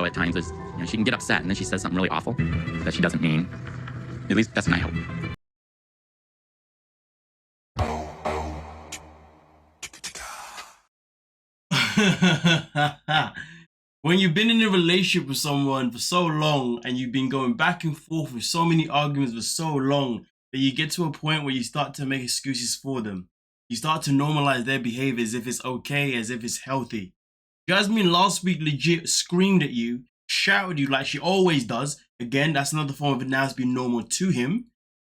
at times is, you know, she can get upset and then she says something really awful that she doesn't mean. At least that's my hope. When you've been in a relationship with someone for so long and you've been going back and forth with so many arguments for so long that you get to a point where you start to make excuses for them. You start to normalize their behavior as if it's okay, as if it's healthy. Jasmine last week legit screamed at you, shouted at you like she always does. Again, that's another form of it now has been normal to him.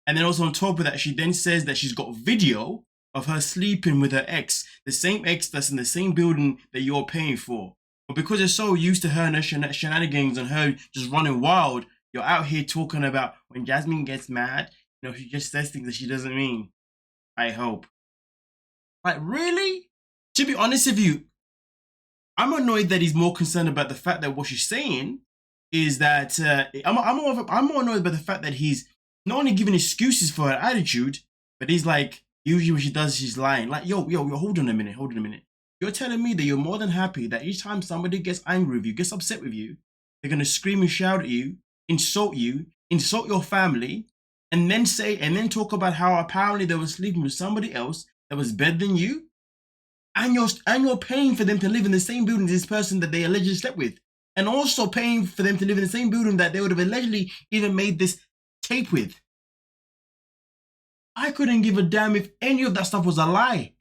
And then also on top of that, she then says that she's got video of her sleeping with her ex, the same ex that's in the same building that you're paying for. But because you're so used to her and her shenanigans and her just running wild, you're out here talking about when Jasmine gets mad, you know, she just says things that she doesn't mean. I hope. Like, really? To be honest with you, I'm annoyed that he's more concerned about the fact that what she's saying is that I'm more annoyed by the fact that he's not only giving excuses for her attitude, but he's like, usually when she does, she's lying. Like, yo, hold on a minute. You're telling me that you're more than happy that each time somebody gets angry with you, gets upset with you, they're going to scream and shout at you, insult your family, and then talk about how apparently they were sleeping with somebody else that was better than you, and you're paying for them to live in the same building as this person that they allegedly slept with, and also paying for them to live in the same building that they would have allegedly even made this tape with. I couldn't give a damn if any of that stuff was a lie.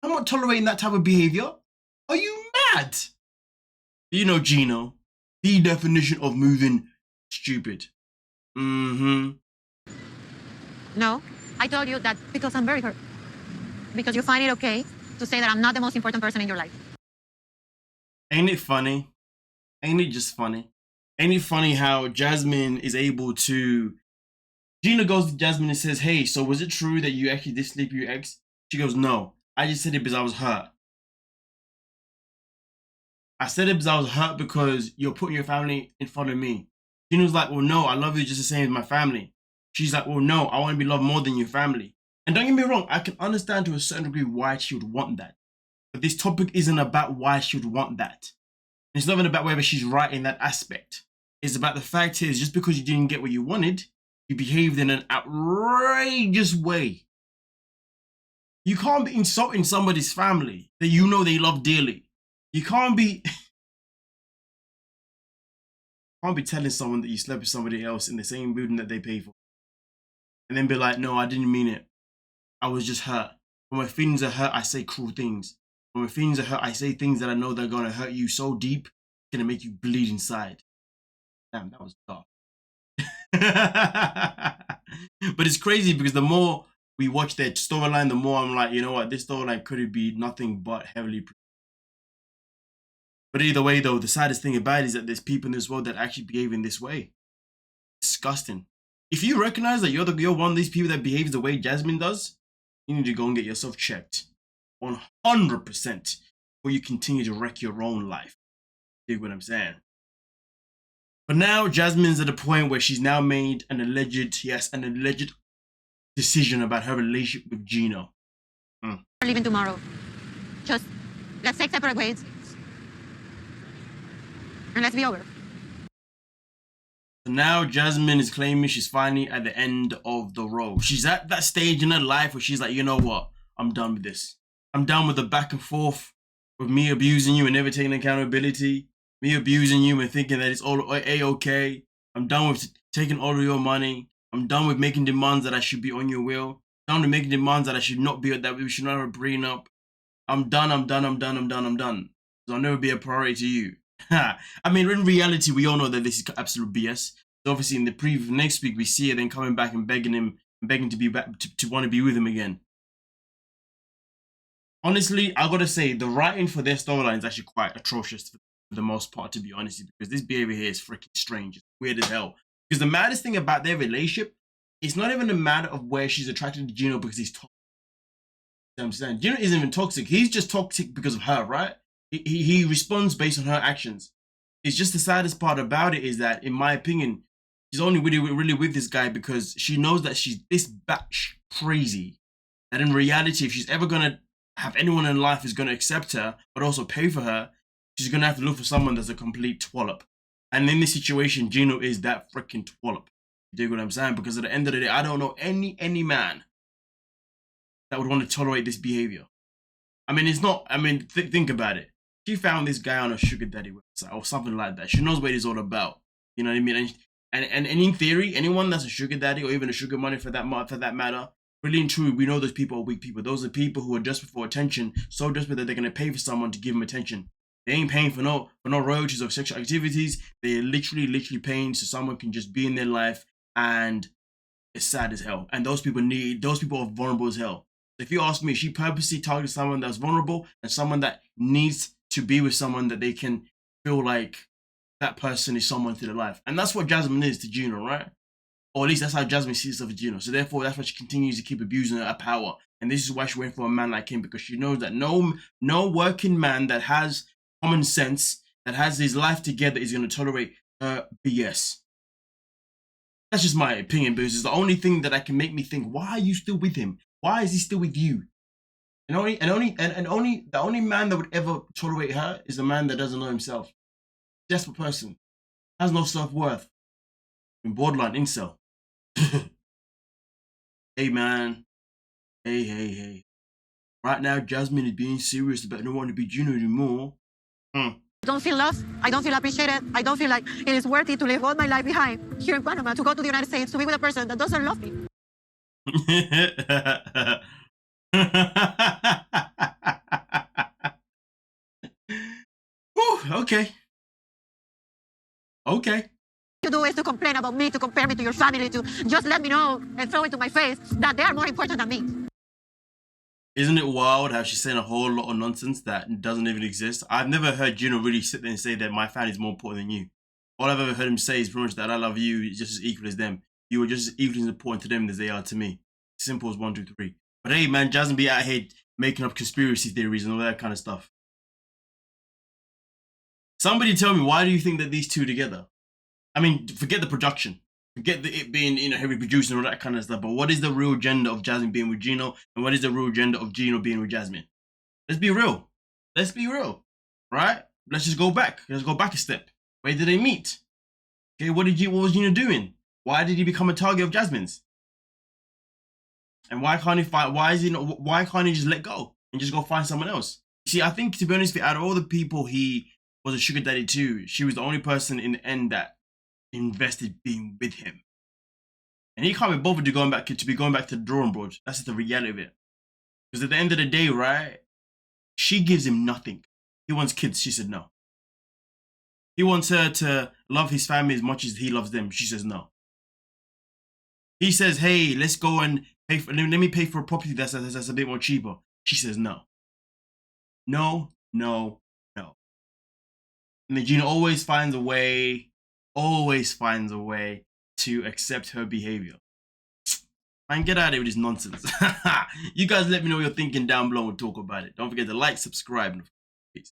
I'm not tolerating that type of behavior. Are you mad? You know, Gino, the definition of moving stupid. Mm-hmm. No, I told you that because I'm very hurt. Because you find it okay to say that I'm not the most important person in your life. Ain't it funny? Ain't it just funny? Ain't it funny how Jasmine is able to... Gino goes to Jasmine and says, hey, so was it true that you actually did sleep with your ex? She goes, no, I just said it because I was hurt. I said it because I was hurt because you're putting your family in front of me. Gino's like, well, no, I love you just the same as my family. She's like, well, no, I want to be loved more than your family. And don't get me wrong, I can understand to a certain degree why she would want that. But this topic isn't about why she would want that. It's not even about whether she's right in that aspect. It's about the fact is, just because you didn't get what you wanted, you behaved in an outrageous way. You can't be insulting somebody's family that you know they love dearly. You can't be... telling someone that you slept with somebody else in the same building that they pay for. And then be like, no, I didn't mean it. I was just hurt. When my feelings are hurt, I say cruel things. When my feelings are hurt, I say things that I know they're going to hurt you so deep, it's going to make you bleed inside. Damn, that was dark. But it's crazy because the more we watch their storyline, the more I'm like, you know what, this storyline could be nothing but heavily. But either way, though, the saddest thing about it is that there's people in this world that actually behave in this way. Disgusting. If you recognize that you're one of these people that behaves the way Jasmine does, you need to go and get yourself checked 100% before you continue to wreck your own life. You dig what I'm saying? But now Jasmine's at a point where she's now made an alleged decision about her relationship with Gino. We're leaving tomorrow. Just let's take separate ways. And let's be over. So now Jasmine is claiming she's finally at the end of the road. She's at that stage in her life where she's like, you know what? I'm done with this. I'm done with the back and forth with me abusing you and never taking accountability. Me abusing you and thinking that it's all A-okay. I'm done with taking all of your money. I'm done with making demands that I should be on your will. I'm done with making demands that I should not be, that we should not have a prenup. I'm done. So I'll never be a priority to you. I mean, in reality, we all know that this is absolute BS. So obviously, in the preview next week, we see her then coming back and begging to be back, to want to be with him again. Honestly, I gotta say, the writing for their storyline is actually quite atrocious for the most part, to be honest, because this behavior here is freaking strange. It's weird as hell. Because the maddest thing about their relationship, it's not even a matter of where she's attracted to Gino because he's toxic. You know what I'm saying? Gino isn't even toxic. He's just toxic because of her, right? He responds based on her actions. It's just the saddest part about it is that, in my opinion, she's only really with this guy because she knows that she's this batch crazy. That in reality, if she's ever going to have anyone in life who's going to accept her, but also pay for her, she's gonna have to look for someone that's a complete twallop. And in this situation, Gino is that freaking twallop. You dig what I'm saying? Because at the end of the day, I don't know any man that would want to tolerate this behavior. I mean, it's not. I mean, think about it. She found this guy on a sugar daddy website or something like that. She knows what it's all about. You know what I mean? And in theory, anyone that's a sugar daddy or even a sugar money for that matter, really and truly, we know those people are weak people. Those are people who are desperate for attention, so desperate that they're gonna pay for someone to give them attention. They ain't paying for no royalties of sexual activities. They're literally paying so someone can just be in their life, and it's sad as hell. And those people are vulnerable as hell. If you ask me, she purposely targeted someone that's vulnerable and someone that needs to be with someone that they can feel like that person is someone to their life. And that's what Jasmine is to Gino, right? Or at least that's how Jasmine sees herself as Gino. So therefore, that's why she continues to keep abusing her power. And this is why she went for a man like him, because she knows that no working man that has common sense, that has his life together, is going to tolerate her BS. That's just my opinion, because it's the only thing that can make me think, why are you still with him? Why is he still with you? And the only man that would ever tolerate her is the man that doesn't know himself. Desperate person. Has no self-worth. In borderline incel. Hey man. Hey. Right now, Jasmine is being serious about not wanting to be Gino anymore. I don't feel loved. I don't feel appreciated. I don't feel like it is worth it to leave all my life behind here in Panama to go to the United States to be with a person that doesn't love me. Whew, okay. You do is to complain about me, to compare me to your family, to just let me know and throw it to my face that they are more important than me. Isn't it wild how she's saying a whole lot of nonsense that doesn't even exist? I've never heard Gino really sit there and say that my family is more important than you. All I've ever heard him say is pretty much that I love you just as equal as them. You are just as equally as important to them as they are to me. Simple as 1, 2, 3. But hey, man, Jasmine be out here making up conspiracy theories and all that kind of stuff. Somebody tell me, why do you think that these two together? I mean, forget the production. Forget it being, heavy producing and all that kind of stuff. But what is the real agenda of Jasmine being with Gino? And what is the real agenda of Gino being with Jasmine? Let's be real. Right? Let's just go back. Let's go back a step. Where did they meet? Okay, what was Gino doing? Why did he become a target of Jasmine's? And why can't he just let go and just go find someone else? See, I think, to be honest with you, out of all the people he was a sugar daddy to, she was the only person in the end that invested being with him. And he can't be bothered to going back to the drawing board. That's just the reality of it. Because at the end of the day, right, she gives him nothing. He wants kids. She said no. He wants her to love his family as much as he loves them. She says no. He says, hey, let's go and let me pay for a property that's a bit more cheaper. She says no. No. And then Gino always finds a way to accept her behavior. Man, get out of here with this nonsense. You guys let me know what you're thinking down below and talk about it. Don't forget to like, subscribe, and peace.